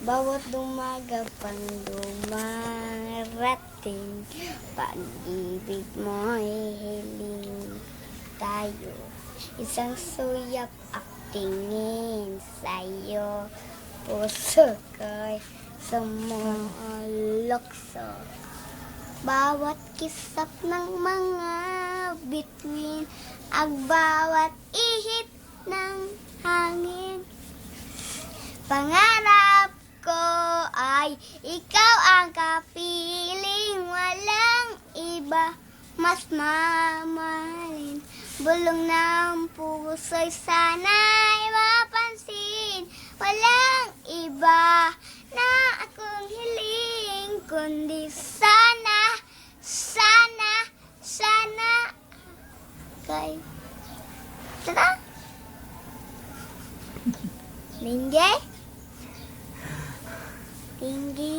Bawat umaga pang dumarating, pag-ibig mo'y hiling tayo. Isang suyap aktingin sa'yo, puso ko'y sumulokso. Bawat kisap ng mga bituin, at bawat ihip ng hangin. Pangarap ko ay ikaw ang kapiling, walang iba mas mamahalin. Bulong ng puso'y sana'y mapansin, walang iba na akong hiling, kundi sana, sana, sana kay tara Linggay Tinggi